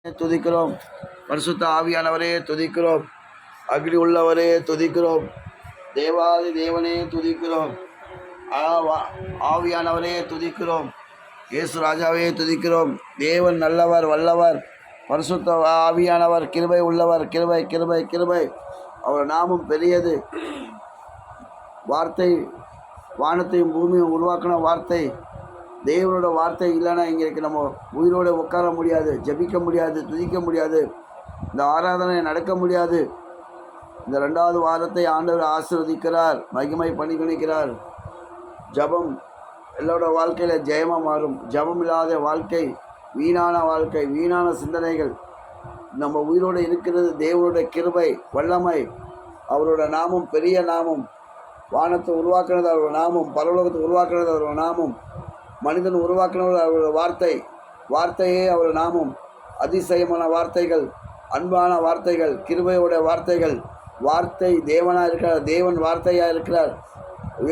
துதிக்கிறோம். பரிசுத்த ஆவியானவரே துதிக்கிறோம். அக்னி உள்ளவரே துதிக்கிறோம். தேவாதி தேவனே துதிக்கிறோம். ஆவியானவரே துதிக்கிறோம். இயேசு ராஜாவே துதிக்கிறோம். தேவன் நல்லவர், வல்லவர். பரிசுத்த ஆவியானவர் கிருபை உள்ளவர். கிருபை கிருபை கிருபை. அவர் நாமம் பெரியது. வார்த்தை வானத்தையும் பூமியும் உருவாக்கின வார்த்தை. தேவனோட வார்த்தை இல்லைன்னா இங்கே நம்ம உயிரோடு உட்கார முடியாது, ஜபிக்க முடியாது, துதிக்க முடியாது, இந்த ஆராதனை நடக்க முடியாது. இந்த 2வது வாரத்தை ஆண்டவர் ஆசீர்வதிக்கிறார், மகிமை பண்ணி கணிக்கிறார். ஜபம் எல்லாரோட வாழ்க்கையில் ஜெயமாக மாறும். ஜபம் இல்லாத வாழ்க்கை வீணான வாழ்க்கை, வீணான சிந்தனைகள். நம்ம உயிரோடு இருக்கிறது தேவனோட கிருபை, வல்லமை. அவரோட நாமம் பெரிய நாமம். வானத்தை உருவாக்குனது அவரோட நாமம், பரலோகத்தை உருவாக்குனது அவரோட நாமம், மனிதன் உருவாக்கினவர் அவரோட வார்த்தை. வார்த்தையே அவர் நாமம். அதிசயமான வார்த்தைகள், அன்பான வார்த்தைகள், கிருபையோட வார்த்தைகள். வார்த்தை தேவனாக இருக்கிறார், தேவன் வார்த்தையாக இருக்கிறார்.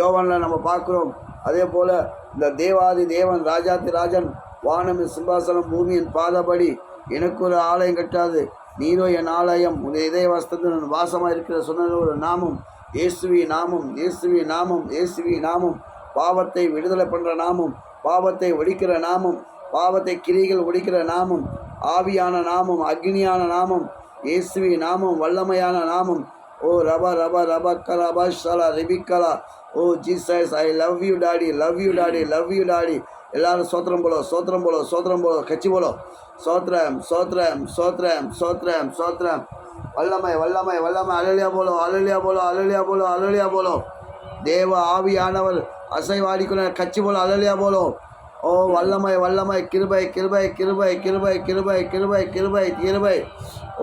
யோவானில் நம்ம பார்க்குறோம். அதே போல் இந்த தேவாதி தேவன், ராஜாதி ராஜன், வானமின் சிம்மாசனம் பூமியின் பாதபடி, எனக்கு ஒரு ஆலயம் கட்டாது, நீரோ என் ஆலயம், உன் இதய வஸ்தத்தில் வாசமாக இருக்கிற சொன்ன ஒரு நாமம் இயேசுவி நாமம். இயேசுவி நாமம். இயேசுவி நாமம். பாவத்தை விடுதலை பண்ணுற நாமம், பாவத்தை ஒழிக்கிற நாமம், பாவத்தை கிரிகள் ஒழிக்கிற நாமம், ஆவியான நாமம், அக்னியான நாமம், இயேசுவி நாமம், வல்லமையான நாமம். ஓ ரபா ரபா ரபா கலா ஷலா ரெபிக்கலா. Oh Jesus, I love you daddy, love you daddy, love you daddy. எல்லாரும் சோத்திரம் போலோ, சோத்திரம் போலோ, சோத்திரம் போலோ, கட்சி போலோ. சோத்திரம் சோத்திரம் சோத்திரம் சோத்திரம் சோத்திரம். வல்லமை வல்லமை வல்லமை. அலலியா போலோ, அலலியா போலோ, அலலியா போலோ, அலலியா போலோ. தேவ ஆவியானவர் அசைவாடிக்குள்ள கட்சி போல அலலியா போலோ. ஓ வல்லமை வல்லமை. கிருபை கிருபை கிருபை கிருபை கிருபை கிருபை கிருபை கிருபை.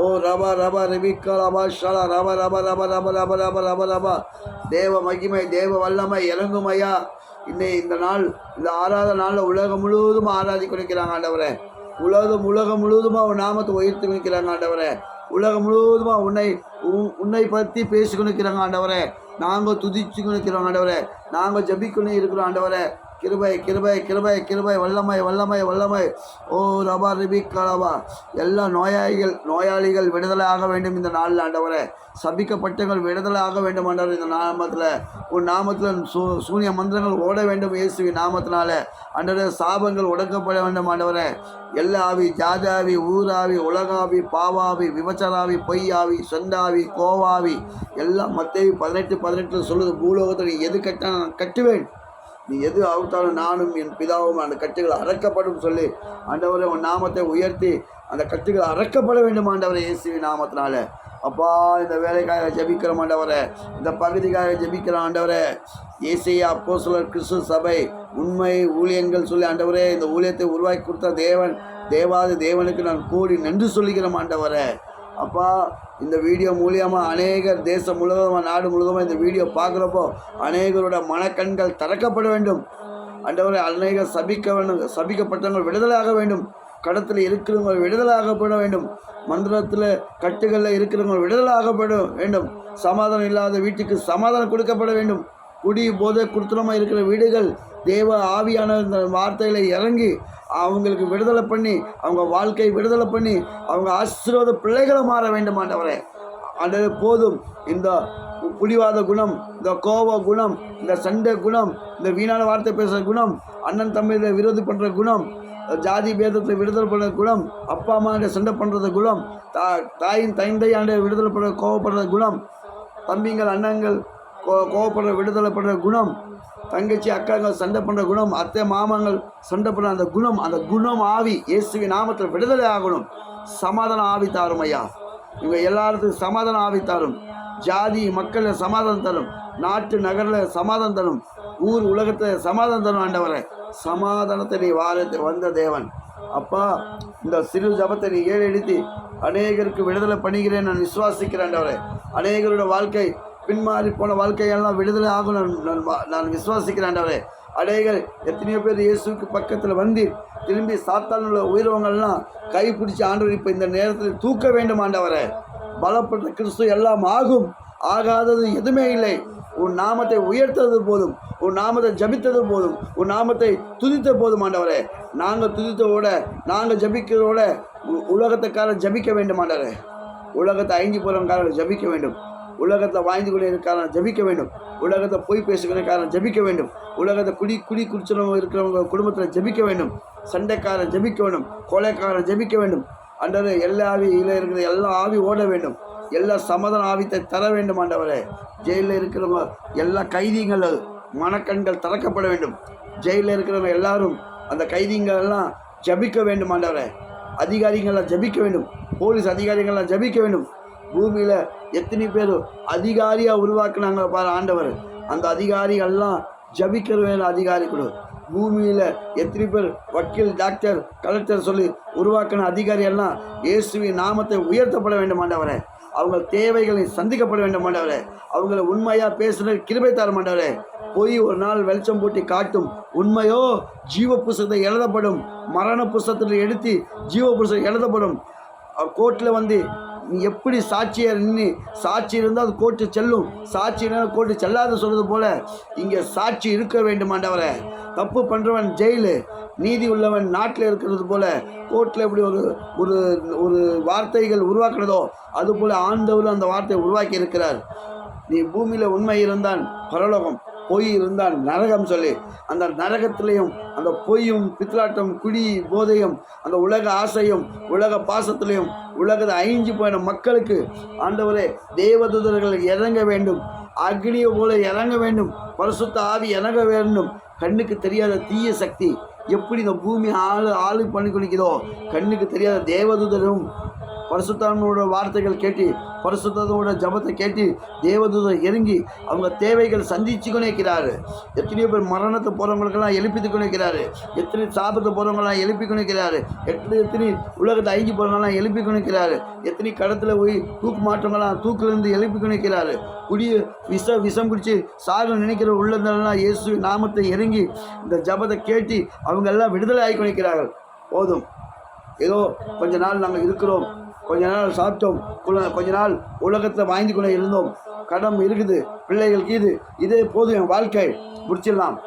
ஓ ரபா ரபா ரெபிக்கா ரபா ஷலா ரபா ரபா ரபா ரபா ரபா ரபா ரபா ரபா. தேவ மகிமை, தேவ வல்லமை இறங்கும் ஐயா. இந்த நாள், இந்த ஆராத நாளில் உலகம் முழுவதும் ஆராதிக்க நிற்கிறாங்க ஆண்டவரே. உலகம் முழுவதுமாக ஒரு நாமத்தை உயர்த்தி நிற்கிறாங்க ஆண்டவரே. உலகம் முழுவதுமாக உன்னை பற்றி பேசிக்கொண்டு நிற்கிறாங்க ஆண்டவரே. நாங்கள் துதிச்சுக்கொண்டு நிற்கிறோம் ஆண்டவரே. நாங்கள் ஜபிக்கொண்டு இருக்கிறோம் ஆண்டவரே. கிருபை கிருபை கிருபை கிருபை. வல்லமை வல்லமை வல்லமை. ஓ ரபா ரிபிக்கலபா. எல்லா நோயாளிகள் விடுதலை ஆக வேண்டும் இந்த நாளில் ஆண்டவரே. சபிக்கப்பட்டவர்கள் விடுதலை ஆக வேண்டும் ஆண்டவர். இந்த நாமத்தில் உன் நாமத்தில் சூனிய மந்திரங்கள் ஓட வேண்டும் இயேசுவின் நாமத்தினால ஆண்டவரே. சாபங்கள் உடைக்கப்பட வேண்டும் ஆண்டவரே. எல்லா ஆவி, ஜாதாவி, ஊராவி, உலகாவி, பாவாவி, விபச்சாராவி, பொய்யாவி, சொந்தாவி, கோவாவி எல்லாம் மத்தேயு 18:18 சொல்லுது. பூலோகத்தில் நீ எது கட்டினா நான் கட்டுவேன், நீ எது அவுத்தாலும் நானும் என் பிதாவும் அந்த கட்டுகள் அறக்கப்படும் சொல்லி ஆண்டவரை உன் நாமத்தை உயர்த்தி அந்த கட்டுகள் அறக்கப்பட வேண்டும் ஆண்டவரை இயேசுவின் நாமத்தினால. அப்பா, இந்த வேலைக்காக ஜபிக்கிற ஆண்டவரே, இந்த பகுதிக்காக ஜபிக்கிற ஆண்டவரே. ஏசியா அப்போஸ்தலர் கிறிஸ்து சபை உண்மை ஊழியங்கள் சொல்லி ஆண்டவரே, இந்த ஊழியத்தை உருவாக்கி கொடுத்த தேவாதி தேவனுக்கு நான் கூடி நன்றி சொல்லிக்கிறோம் ஆண்டவரே. அப்பா, இந்த வீடியோ மூலியமாக அநேகர் தேசம் முழுவதுமாக, நாடு முழுவதுமாக இந்த வீடியோ பார்க்குறப்போ அநேகரோட மனக்கண்கள் திறக்கப்பட வேண்டும் ஆண்டவரே. அநேகர் சபிக்கப்பட்டவர்கள் விடுதலையாக வேண்டும். கடத்தில் இருக்கிறவங்க விடுதலாகப்பட வேண்டும். மந்திரத்தில் கட்டுகளில் இருக்கிறவங்க விடுதலாகப்பட வேண்டும். சமாதானம் இல்லாத வீட்டுக்கு சமாதானம் கொடுக்கப்பட வேண்டும். குடி போதை குடுத்தனமாக இருக்கிற வீடுகள் தேவ ஆவியான இந்த வார்த்தைகளை இறங்கி அவங்களுக்கு விடுதலை பண்ணி, அவங்க வாழ்க்கை விடுதலை பண்ணி, அவங்க ஆசீர்வாத பிள்ளைகளை மாற வேண்டும் ஆண்டவரே. ஆண்டவரே, போதும் இந்த புலிவாத குணம், இந்த கோப குணம், இந்த சண்டை குணம், இந்த வீணான வார்த்தை பேசுகிற குணம், அண்ணன் தம்பியில் விரோதி பண்ணுற குணம், ஜாதி பேதத்தை விடுதலை பண்ணுற குணம், அப்பா அம்மா சண்டை பண்ணுறது குணம், தாயின் தந்தையாண்ட விடுதலை பண்ணுற கோவப்படுற குணம், தம்பிங்கள் அண்ணங்கள் கோவப்படுற விடுதலை பண்ணுற குணம், தங்கச்சி அக்காங்கள் சண்டை பண்ணுற குணம், அத்தை மாமாங்கள் சண்டை பண்ணுற அந்த குணம் ஆவி இயேசுவின் நாமத்தில் விடுதலை ஆகணும். சமாதான ஆவி தாரும் ஐயா. இவங்க எல்லாத்துக்கும் சமாதான ஆவி தாரும். ஜாதி மக்களில் சமாதானம் தரும், நாட்டு நகரில் சமாதானம் தரும், ஊர் உலகத்தில் சமாதானம் தரும் ஆண்டவரை. சமாதானத்தை நீ வந்த தேவன் அப்பா. இந்த சிறு ஜபத்தை நீ ஏறெடுத்து அநேகருக்கு விடுதலை பண்ணுகிறேன் நான் விசுவாசிக்கிறேன் ஆண்டவரை. அநேகரோட வாழ்க்கை பின்மாறி போன வாழ்க்கையெல்லாம் விடுதலை ஆகும் நான் விசுவாசிக்கிறேன் ஆண்டவரே. அநேகர் எத்தனையோ பேர் இயேசுக்கு பக்கத்தில் வந்து திரும்பி சாத்தானுள்ள உயிரவங்கள்லாம் கைப்பிடிச்சி ஆண்டவர் இப்போ இந்த நேரத்தில் தூக்க வேண்டும் ஆண்டவரே. பலப்பட்ட கிறிஸ்து எல்லாம் ஆகும், ஆகாதது எதுவுமே இல்லை. உன் நாமத்தை உயர்த்தது போதும், உன் நாமத்தை ஜபித்தது போதும், உன் நாமத்தை துதித்த போதும் ஆண்டவரே. நாங்கள் துதித்தோட, நாங்கள் ஜபிக்கிறதோட உலகத்துக்காரன் ஜபிக்க வேண்டும் ஆண்டவரே. உலகத்தை அழிஞ்சு போகிறவங்காரன் ஜபிக்க வேண்டும். உலகத்தை வாழ்ந்து கொண்டு இருக்காரன் ஜபிக்க வேண்டும். உலகத்தை பொய் பேசுகிறக்காரன் ஜபிக்க வேண்டும். உலகத்தை குடி குடிச்சவங்க இருக்கிறவங்க குடும்பத்தில் ஜபிக்க வேண்டும். சண்டைக்காரன் ஜபிக்க வேண்டும். கொலைக்காரன் ஜபிக்க வேண்டும். ஆண்டவரே, எல்லா ஆவியில் இருக்கிற எல்லா ஆவி ஓட வேண்டும். எல்லா சமாதான ஆவித்தை தர வேண்டும் ஆண்டவரே. ஜெயிலில் இருக்கிறவங்க எல்லா கைதிகள் மனக்கண்கள் திறக்கப்பட வேண்டும். ஜெயிலில் இருக்கிறவங்க எல்லாரும் அந்த கைதிகள் எல்லாம் ஜபிக்க வேண்டும் ஆண்டவரே. அதிகாரிகள்லாம் ஜபிக்க வேண்டும். போலீஸ் அதிகாரிகள்லாம் ஜபிக்க வேண்டும். பூமியில் எத்தனை பேர் அதிகாரியாக உருவாக்குனாங்க பாரு ஆண்டவர். அந்த அதிகாரிகள்லாம் ஜபிக்கிற வேணும். அதிகாரிகள் பூமியில் எத்தனை பேர் வக்கீல், டாக்டர், கலெக்டர் சொல்லி உருவாக்கின அதிகாரியெல்லாம் இயேசுவின் நாமத்தை உயர்த்தப்பட வேண்டும் ஆண்டவரே. அவங்க தேவைகளை சந்திக்கப்பட வேண்டும் ஆண்டவரே. அவங்கள உண்மையாக பேசுகிற கிருபை தர மாண்டவரே. போய் ஒரு நாள் வெளிச்சம் போட்டி காட்டும். உண்மையோ ஜீவ புஸ்தகத்தை எழுதப்படும். மரண புஸ்தகத்தில் எடுத்து ஜீவ புஸ்தகம் எழுதப்படும். கோர்ட்டில் வந்து நீ எப்படி சாட்சியாக நின்று சாட்சி இருந்தால் அது கோர்ட்டு செல்லும், சாட்சி இருந்தால் கோர்ட்டு செல்லாத சொல்கிறது போல் இங்கே சாட்சி இருக்க வேண்டும் ஆண்டவரே. தப்பு பண்ணுறவன் ஜெயிலு, நீதி உள்ளவன் நாட்டில் இருக்கிறது போல் கோர்ட்டில் எப்படி ஒரு ஒரு ஒரு வார்த்தைகள் உருவாக்குறதோ அதுபோல் ஆண்டவரும் அந்த வார்த்தையை உருவாக்கி இருக்கிறார். நீ பூமியில் உண்மை இருந்தான் பரலோகம், பொய் இருந்தால் நரகம் சொல்லி அந்த நரகத்திலையும் அந்த பொய்யும் பித்தலாட்டம் குடி போதையும் அந்த உலக ஆசையும் உலக பாசத்திலையும் உலகத்தை அழிஞ்சு போயின மக்களுக்கு ஆண்டவரே தேவதூதர்கள் இறங்க வேண்டும். அக்னியை போல இறங்க வேண்டும். பரிசுத்த ஆவி இறங்க வேண்டும். கண்ணுக்கு தெரியாத தீய சக்தி எப்படி இந்த பூமி ஆளு பண்ணி குளிக்குதோ கண்ணுக்கு தெரியாத தேவதூதரும் பரிசுத்தனோட வார்த்தைகள் கேட்டு பரிசுத்தனோட ஜபத்தை கேட்டு தேவதூதர் இறங்கி அவங்க தேவைகள் சந்திச்சு கொண்டிருக்கிறாரு. எத்தனையோ பேர் மரணத்தை போகிறவங்களுக்கெல்லாம் எழுப்பித்து கொண்டிருக்கிறாரு. எத்தனை சாபத்தை போகிறவங்களாம் எழுப்பி கொண்டிருக்கிறாரு. எத்தனை உலகத்தை அழிஞ்சு போகிறவங்களாம் எழுப்பி கொண்டிருக்கிறாரு. எத்தனை கடத்தில் போய் தூக்கு மாற்றங்களாம் தூக்கிலிருந்து எழுப்பி கொண்டிருக்கிறாரு. விஷம் குடிச்சு சாக நினைக்கிற உள்ளதெல்லாம் இயேசு நாமத்தை இறங்கி இந்த ஜபத்தை கேட்டு அவங்க எல்லாம் விடுதலை ஆகி கொண்டிருக்கிறார்கள். போதும், ஏதோ கொஞ்ச நாள் நாங்கள் இருக்கிறோம், கொஞ்ச நாள் சாப்பிட்டோம், கொஞ்ச நாள் உலகத்தை வாங்கி கொண்டே இருந்தோம், கடன் இருக்குது, பிள்ளைகளுக்கு இதே போதும், என் வாழ்க்கை முடிச்சிடலாம்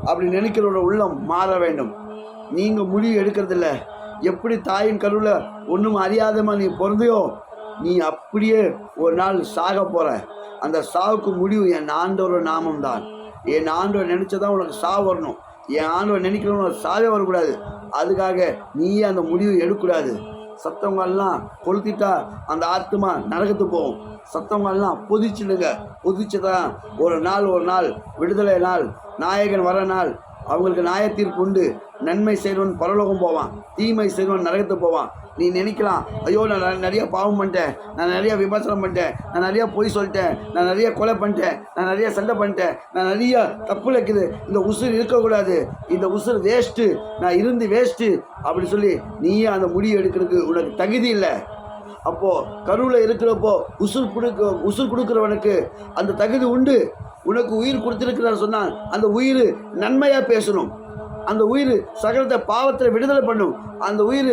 அப்படி நினைக்கிறோட உள்ளம் மாற வேண்டும். நீங்கள் முடிவு எடுக்கிறதில்ல. எப்படி தாயின் கருவில் ஒன்றும் அறியாதமா நீ பிறந்தையோ நீ அப்படியே ஒரு நாள் சாக போகிற. அந்த சாவுக்கு முடிவு என் ஆண்டவரோட நாமம்தான். என் ஆண்டவர் நினச்சதான் உனக்கு சாவு வரணும். என் ஆண்டவர் நினைக்கிறவங்க சாவே வரக்கூடாது. அதுக்காக நீயே அந்த முடிவு எடுக்கக்கூடாது. சத்தவங்கெல்லாம் கொளுத்திட்டா அந்த ஆத்மா நரகத்து போகும். சத்தவங்கெல்லாம் பொதிச்சிடுங்க. பொதிச்சுதான் ஒரு நாள் விடுதலை நாள், நாயகன் வர நாள். அவங்களுக்கு நியாயத்தீர்ப்பு உண்டு. நன்மை செய்கிறவன் பரலோகம் போவான், தீமை செய்கிறவன் நரகத்து போவான். நீ நினைக்கலாம், ஐயோ நான் நிறைய பாவம் பண்ணிட்டேன், நான் நிறைய விமர்சனம் பண்ணிட்டேன், நான் நிறைய பொய் சொல்லிட்டேன், நான் நிறைய கொலை பண்ணிட்டேன், நான் நிறைய சண்டை பண்ணிட்டேன், நான் நிறைய தப்பு இருக்குது, இந்த உசுறு இருக்கக்கூடாது, இந்த உசுறு வேஸ்ட்டு, நான் இருந்து வேஸ்ட்டு அப்படி சொல்லி நீயே அந்த முடிவு எடுக்கிறதுக்கு உனக்கு தகுதி இல்லை. அப்போது கருவில் இருக்கிறப்போ உசுர் கொடுக்குறவனுக்கு அந்த தகுதி உண்டு. உனக்கு உயிர் கொடுத்துருக்கிறார் சொன்னால் அந்த உயிர் நன்மையாக பேசணும். அந்த உயிர் சகலத்தை பாவத்தில் விடுதலை பண்ணும். அந்த உயிர்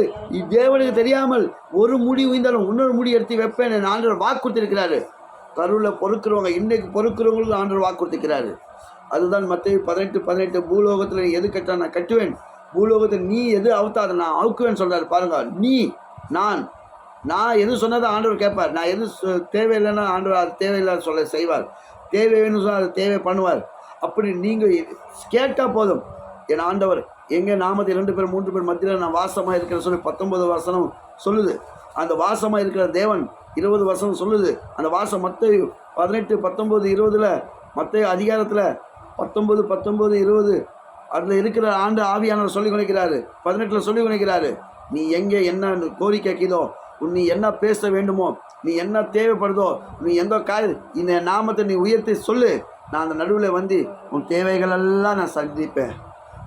தேவனுக்கு தெரியாமல் ஒரு முடி உயிர்ந்தாலும் இன்னொரு முடி எடுத்து வைப்பேன் ஆண்டவர் வாக்கு கொடுத்திருக்கிறாரு. கருவில் பொறுக்கிறவங்க இன்றைக்கு பொறுக்கிறவங்களுக்கு ஆண்டவர் வாக்கு கொடுத்திருக்கிறாரு. அதுதான் மத்தேயு 18:18 பூலோகத்தில் நீ எது கட்டா நான் கட்டுவேன், பூலோகத்தில் நீ எது அவுத்தாத நான் அவுக்குவேன்னு சொல்கிறாரு. பாருங்கள், நான் எது சொன்னதை ஆண்டவர் கேட்பார். நான் எது தேவையில்லைன்னா ஆண்டவர் அது தேவையில்லைன்னு சொல்ல செய்வார். தேவை வேணும்னு சொன்னால் அது தேவை பண்ணுவார். அப்படி நீங்கள் கேட்டால் போதும். என் ஆண்டவர் எங்கே நாமத்தில் 2 பேர் 3 பேர் மத்தியில் நான் வாசமாக இருக்கிற சொல்லி 19 வசனம் சொல்லுது. அந்த வாசமாக இருக்கிற தேவன் 20 வசனம் சொல்லுது. அந்த வாசம் மத்தேயு 18, 19, 20 மத்தேயு அதிகாரத்தில் 19, 20 அதில் இருக்கிற ஆவியானவர் சொல்லி கொண்டிருக்கிறாரு. 18 சொல்லி கொண்டிருக்கிறாரு. நீ எங்கே என்ன கோரிக்கை கேட்குதோ, நீ என்ன பேச வேண்டுமோ, நீ என்ன தேவைப்படுதோ, நீ எந்த இந்த நாமத்தை நீ உயர்த்தி சொல்லு. நான் அந்த நடுவில் வந்து உன் தேவைகளெல்லாம் நான் சந்திப்பேன்,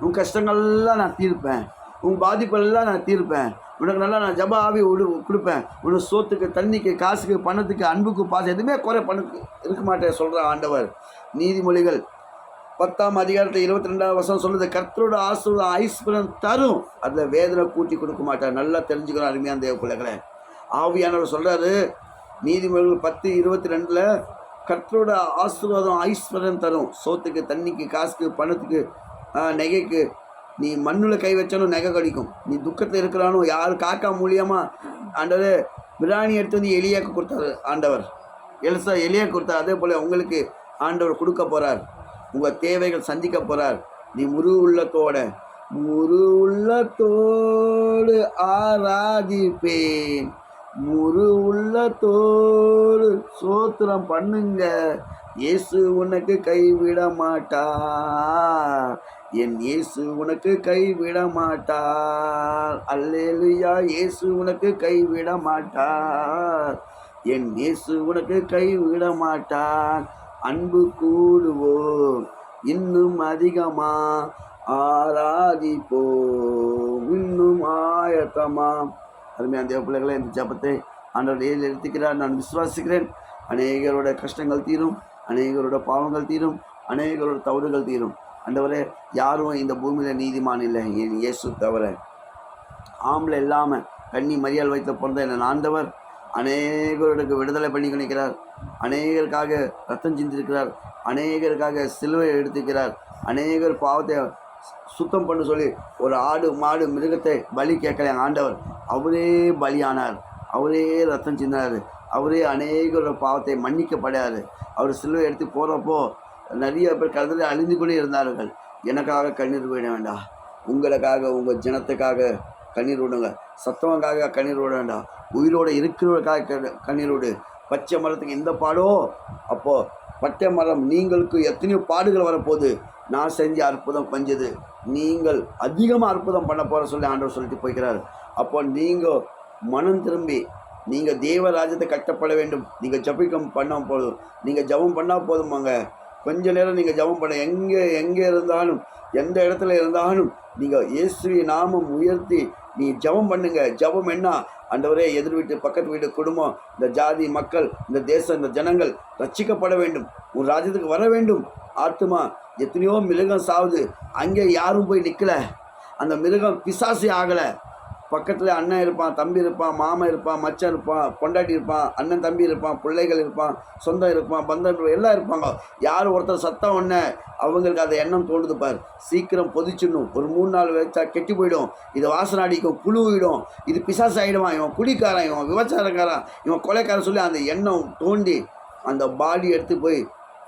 உன் கஷ்டங்கள்லாம் நான் தீர்ப்பேன், உன் பாதிப்பெல்லாம் நான் தீர்ப்பேன், உனக்கு நல்லா நான் ஜப ஆவி கொடுப்பேன், உனக்கு சோத்துக்கு தண்ணிக்கு காசுக்கு பணத்துக்கு அன்புக்கு பாசம் எதுவுமே குறை இருக்க மாட்டேன் சொல்கிற ஆண்டவர். நீதிமொழிகள் 10ஆம் அதிகாரத்தில் 22ஆம் வசனம் சொல்லுது, கர்த்தரோட ஆசீர்வாதம் ஐஸ்வர்யம் தரும், அதில் வேதனை கூட்டி கொடுக்க மாட்டார். நல்லா தெரிஞ்சுக்கணும் அருமையான தேவ பிள்ளைகளே. ஆவியானவர் சொல்கிறாரு நீதிமொழிகள் 10:22 கர்த்தரோட ஆசீர்வாதம் ஐஸ்வர்யம் தரும், சோத்துக்கு தண்ணிக்கு காசுக்கு பணத்துக்கு நகைக்கு நீ மண்ணில் கை வச்சாலும் நகை கடிக்கும். நீ துக்கத்தில் இருக்கிறானோ யார் காக்கா மூலியமாக ஆண்டவர் பிராணி எடுத்து வந்து எலியாக்கு கொடுத்தாரு ஆண்டவர். எலியா கொடுத்தார். அதே போல் உங்களுக்கு ஆண்டவர் கொடுக்க போகிறார். உங்கள் தேவைகள் சந்திக்க போகிறார். நீ முழு உள்ளத்தோடு ஆராதிப்பேன். முழு உள்ளத்தோடு சோத்திரம் பண்ணுங்க. இயேசு உனக்கு கைவிட மாட்டார். என் இயேசு உனக்கு கைவிட மாட்டார். அல்லேலூயா. இயேசு உனக்கு கைவிட மாட்டார். என் இயேசு உனக்கு கைவிட மாட்டார். அன்பு கூடுவோம், இன்னும் அதிகமா ஆராதிப்போம், இன்னும் ஆயத்தமாம். அருமையான தேவ பிள்ளைகளை, இந்த ஜபத்தை ஆண்டவர் எடுத்துக்கிறார். நான் விசுவாசிக்கிறேன். அநேகரோட கஷ்டங்கள் தீரும், அநேகரோட பாவங்கள் தீரும், அநேகரோட தவறுகள் தீரும். ஆண்டவரே, யாரும் இந்த பூமியில் நீதிமான் இல்லை, என் இயேசு தவிர. ஆம்பளை இல்லாமல் கன்னி மரியாள் வைத்த பிறந்த என் ஆண்டவர் அநேகருக்கு விடுதலை பண்ணி நிற்கிறார். அநேகருக்காக ரத்தம் சிந்திருக்கிறார். அநேகருக்காக சிலுவை எடுத்துக்கிறார். அநேகர் பாவத்தை சுத்தம் பண்ண சொல்லி ஒரு ஆடு மாடு மிருகத்தை பலி கேட்கல ஆண்டவர். அவரே பலியானார். அவரே ரத்தம் சிந்தினார். அவரே அநேகரோட பாவத்தை மன்னிக்கப்படாது. அவர் சிலுவை எடுத்து போகிறப்போ நிறைய பேர் கருத்துல அழிந்து கொண்டே இருந்தார்கள். எனக்காக கண்ணீர் விட வேண்டாம், உங்களுக்காக உங்கள் ஜனத்துக்காக கண்ணீர் விடுங்க. சத்தவங்காக கண்ணீர் விட வேண்டாம், உயிரோடு இருக்கிறவர்களுக்காக கண்ணீர் விடு. பச்சை மரத்துக்கு எந்த பாடோ, அப்போது பச்சை மரம் நீங்களுக்கு எத்தனையோ பாடுகள் வரப்போகுது. நான் செஞ்ச அற்புதம் கொஞ்சது, நீங்கள் அதிகமாக அற்புதம் பண்ண போகிற சொல்லி ஆண்டவர் சொல்லிட்டு போய்க்கிறார். அப்போ நீங்கள் மனம் திரும்பி நீங்கள் தேவராஜ்யத்தை கட்டப்பட வேண்டும். நீங்கள் ஜபிக்கம் பண்ண போதும், நீங்கள் ஜபம் பண்ணால் போதுமாங்க. கொஞ்ச நேரம் நீங்கள் ஜபம் பண்ண, எங்கே இருந்தாலும் எந்த இடத்துல இருந்தாலும் நீங்கள் இயேசுவின் நாமம் உயர்த்தி நீ ஜபம் பண்ணுங்க. ஜபம் என்ன? ஆண்டவரே, எதிர் வீட்டு பக்கத்து வீட்டு குடும்பம், இந்த ஜாதி மக்கள், இந்த தேசம், இந்த ஜனங்கள் ரட்சிக்கப்பட வேண்டும். உன் ராஜ்யத்துக்கு வர வேண்டும். ஆத்துமா எத்தனையோ மிருகம் சாவுது, அங்கே யாரும் போய் நிற்கல. அந்த மிருகம் பிசாசு ஆகலை. பக்கத்தில் அண்ணன் இருப்பான், தம்பி இருப்பான், மாமன் இருப்பான், மச்சான் இருப்பான், பொண்டாட்டி இருப்பான், அண்ணன் தம்பி இருப்பான், பிள்ளைகள் இருப்பான், சொந்தம் இருப்பான், பந்தம் எல்லாம் இருப்பாங்க. யார் ஒருத்தர் சத்தம் ஒன்று அவங்களுக்கு அந்த எண்ணம் தோணுது பார், சீக்கிரம் பொதிச்சிடணும். ஒரு 3 நாள் வச்சா கெட்டி போயிடும், இது வாசனை அடிக்கும், புழுவிடும், இது பிசாசு ஆகிடுவான், இவன் குடிக்காரன், இவன் விபச்சாரக்காரன், இவன் கொலைக்காரன் சொல்லி அந்த எண்ணம் தோண்டி அந்த பாடி எடுத்து போய்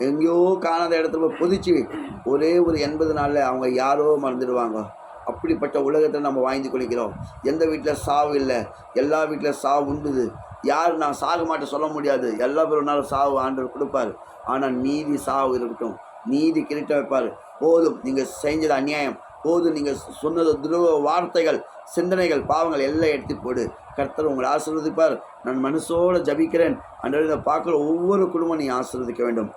எங்கேயோ காணாத இடத்துல போய் பொதிச்சு ஒரே ஒரு 80 நாளில் அவங்க யாரோ மறந்துடுவாங்க. அப்படிப்பட்ட உலகத்தில் நம்ம வாழ்ந்து கொள்கிறோம். எந்த வீட்டில் சாவு இல்லை, எல்லா வீட்டில் சாவு உண்டுது. யார் நான் சாக மாட்டேன் சொல்ல முடியாது. எல்லா பேரும் சாவு ஆண்டவர் கொடுப்பார். ஆனால் நீதி சாவு இருக்கட்டும், நீதி கிரீட்ட வைப்பார். போதும் நீங்கள் செஞ்சது அநியாயம், போதும் நீங்கள் சொன்னது துருவ வார்த்தைகள், சிந்தனைகள், பாவங்கள் எல்லாம் எடுத்து போடு. கர்த்தர் உங்களை ஆசீர்வதிப்பார். நான் மனசோடு ஜபிக்கிறேன். அன்றைய பார்க்குற ஒவ்வொரு குடும்பம் நீங்கள் ஆசீர்வதிக்க வேண்டும்.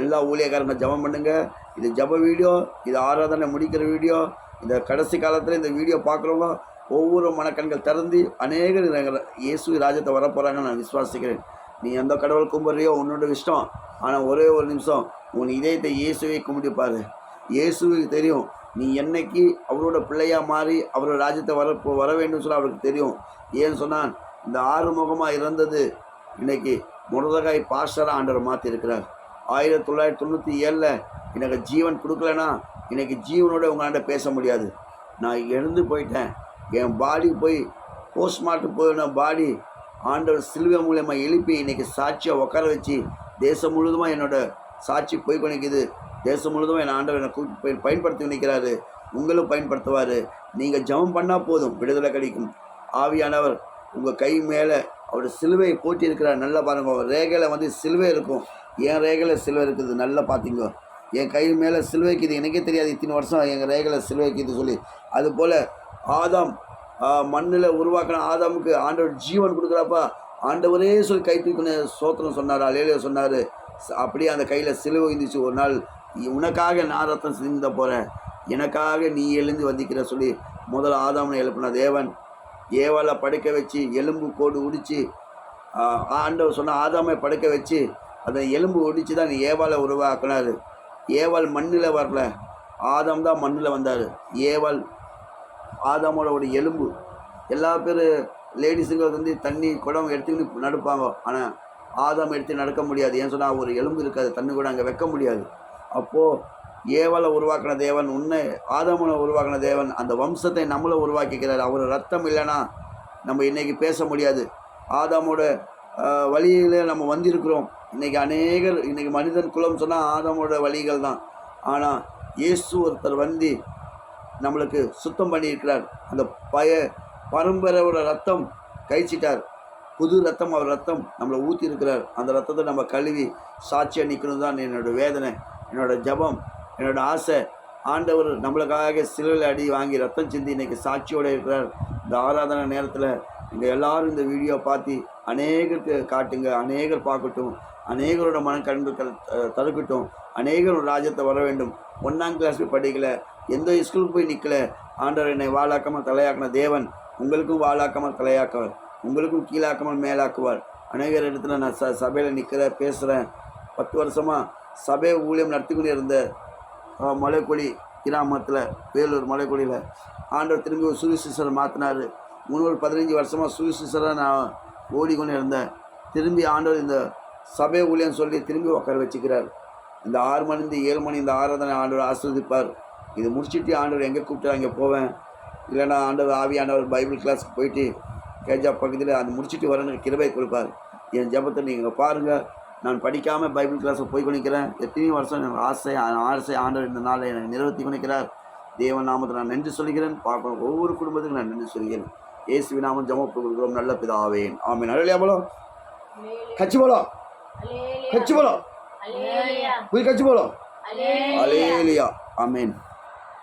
எல்லா ஊழியக்காரங்க ஜபம் பண்ணுங்க. இது ஜப வீடியோ, இது ஆராதனை முடிக்கிற வீடியோ. இந்த கடைசி காலத்தில் இந்த வீடியோ பார்க்குறவங்க ஒவ்வொரு மனக்கண்கள் திறந்து அநேகர் இயேசு ராஜ்யத்தை வரப்போகிறாங்கன்னு நான் விசுவாசிக்கிறேன். நீ எந்த கடவுள் கும்பிட்றியோ உன்னோட இஷ்டம். ஆனால் ஒரே ஒரு நிமிஷம் உன் இதயத்தை இயேசுவை கும்பிட்டுப்பார். இயேசுவுக்கு தெரியும் நீ என்னைக்கு அவரோட பிள்ளையாக மாறி அவரோட ராஜ்யத்தை வர வேண்டும் சொல்ல அவருக்கு தெரியும். ஏன்னு சொன்னால் இந்த 6 முகமாக இருந்தது இன்னைக்கு முருதகாய் பாஸ்டராக ஆண்டவர் மாற்றிருக்கிறார். 1997 எனக்கு ஜீவன் கொடுக்கலன்னா இன்றைக்கி ஜீவனோட உங்களாண்ட பேச முடியாது. நான் எழுந்து போயிட்டேன். என் பாடி போய் போஸ்ட்மார்ட்டம் போயின பாடி ஆண்டவர் சிலுவை மூலமாக எழுப்பி இன்றைக்கி சாட்சியாக உட்கார வச்சு தேசம் முழுதுமாக என்னோடய சாட்சி போய் கொண்டிருக்குது. தேசம் முழுதும் என் ஆண்டவர் என்னை கூட்டி பயன்படுத்தி நிற்கிறாரு. உங்களும் பயன்படுத்துவார். நீங்கள் ஜெபம் பண்ணால் போதும், விடுதலை கிடைக்கும். ஆவியானவர் உங்கள் கை மேலே அவர் சிலுவையை போட்டி இருக்கிறார். நல்லா பாருங்க, ரேகையில் சிலுவை இருக்கும். என் ரேகையில் சிலுவை இருக்குது, நல்லா பார்த்தீங்க. என் கை மேலே சிலுவைக்குது, எனக்கே தெரியாது இத்தனை வருஷம் எங்கள் ரேகையில் சிலுவைக்குது சொல்லி. அதுபோல் ஆதாம் மண்ணில் உருவாக்கின ஆதாமுக்கு ஆண்டவர் ஜீவன் கொடுக்குறாப்பா. ஆண்டவரே சொல்லி கை தூக்கின சோத்திரம் சொன்னார், அலேலியா சொன்னார். அப்படியே அந்த கையில் சிலுவை இருந்துச்சு. ஒரு நாள் உனக்காக நான் ரத்தம் சிந்த போகிறேன், எனக்காக நீ எழுந்து வந்திக்கிற சொல்லி முதல்ல ஆதாமனை எழுப்பின தேவன். ஏவாளை படுக்க வச்சு எலும்பு கோடு உடித்து ஆண்டவர் சொன்ன ஆதாமை படுக்க வச்சு அந்த எலும்பு ஒடிச்சு தான் ஏவாளை உருவாக்குனார். ஏவாள் மண்ணில் வரல, ஆதாம் தான் மண்ணில் வந்தார். ஏவாள் ஆதாமோட ஒரு எலும்பு. எல்லா பேர் லேடிஸுங்க தண்ணி குடம் எடுத்துக்கிட்டு நடப்பாங்க. ஆனால் ஆதாம் எடுத்து நடக்க முடியாது. ஏன்னு சொன்னால் ஒரு எலும்பு இருக்காது, தண்ணி கூட அங்கே வைக்க முடியாது. அப்போது ஏவலை உருவாக்கின தேவன், உன்னை ஆதாமுனை உருவாக்கின தேவன் அந்த வம்சத்தை நம்மளை உருவாக்கிக்கிறார். அவர் ரத்தம் இல்லைன்னா நம்ம இன்றைக்கி பேச முடியாது. ஆதாமோட வழியில் நம்ம வந்திருக்கிறோம். இன்றைக்கி மனிதன் குலம் சொன்னால் ஆதாமோட வழிகள் தான். ஆனால் இயேசு ஒருத்தர் வந்து நம்மளுக்கு சுத்தம் பண்ணியிருக்கிறார். அந்த பரம்பரையோட ரத்தம் கழிச்சிட்டார். புது ரத்தம், அவர் ரத்தம் நம்மளை ஊற்றிருக்கிறார். அந்த ரத்தத்தை நம்ம கழுவி சாட்சியாக நிற்கணும் தான் என்னோடய வேதனை, என்னோடய ஜபம், என்னோடய ஆசை. ஆண்டவர் நம்மளுக்காக சிலுவையில் அடி வாங்கி ரத்தம் சிந்தி இன்றைக்கி சாட்சியோடு இருக்கிறார். இந்த ஆராதனை நேரத்தில் இங்கே எல்லோரும் இந்த வீடியோ பார்த்து அநேகருக்கு காட்டுங்க, அநேகர் பார்க்கட்டும், அநேகரோட மனம் கண்டு தடுக்கட்டும், அநேகரோட ராஜ்யத்தை வர வேண்டும். 1ஆம் கிளாஸ் படிக்கலை, எந்த ஸ்கூலுக்கு போய் நிற்கலை. ஆண்டவர் என்னை வாழாக்காமல் தலையாக்கின தேவன் உங்களுக்கும் வாழாக்காமல் தலையாக்குவார், உங்களுக்கும் கீழாக்காமல் மேலாக்குவார். அநேகர் இடத்துல நான் சபையில் நிற்கிறேன், பேசுகிறேன். 10 வருஷமாக சபை ஊழியம் நடத்தி கொண்டு இருந்த மலைக்கொடி கிராமத்தில், வேலூர் மலைக்கொடியில் ஆண்டவர் திரும்பி ஒரு சுவிசேஷரை மாற்றினார். 15 வருஷமாக சுவிசேஷரை நான் ஓடிக்கொண்டு இருந்தேன். திரும்பி ஆண்டவர் இந்த சபை ஊழியம் சொல்லி திரும்பி உட்கார வச்சுக்கிறார். இந்த 6 மணிலேருந்து 7 மணி இந்த ஆராதனை ஆண்டவர் ஆசீர்வதிப்பார். இது முடிச்சுட்டு ஆண்டவர் எங்கே கூப்பிட்டா அங்கே போவேன். இல்லைன்னா ஆண்டவர் ஆவியானவர் பைபிள் கிளாஸுக்கு போயிட்டு கேஜா பக்கத்தில் அந்த முடிச்சுட்டு வரணும் கிருபை கொடுப்பார். என் ஜபத்தை நீங்கள் பாருங்கள். நான் படிக்காமல் பைபிள் கிளாஸில் போய் கொண்டிருக்கிறேன். எத்தனையோ வருஷம் எனக்கு ஆசை ஆண்டவர் இந்த நாளை எனக்கு நிறைவேற்றி கொண்டிருக்கிறார். தேவன் நாமத்தை நான் நன்றி சொல்கிறேன். பார்க்கணும் ஒவ்வொரு குடும்பத்துக்கும் நான் நன்றி சொல்கிறேன். இயேசுவின் நாமம் ஜெபம் கொடுக்கிறோம் நல்ல பிதாவே, ஆமென். அல்லேலூயா போலோ, கச்சி போலோ, கச்சி போலோ, போய் கச்சி போலோ, அல்லேலூயா, ஆமென்.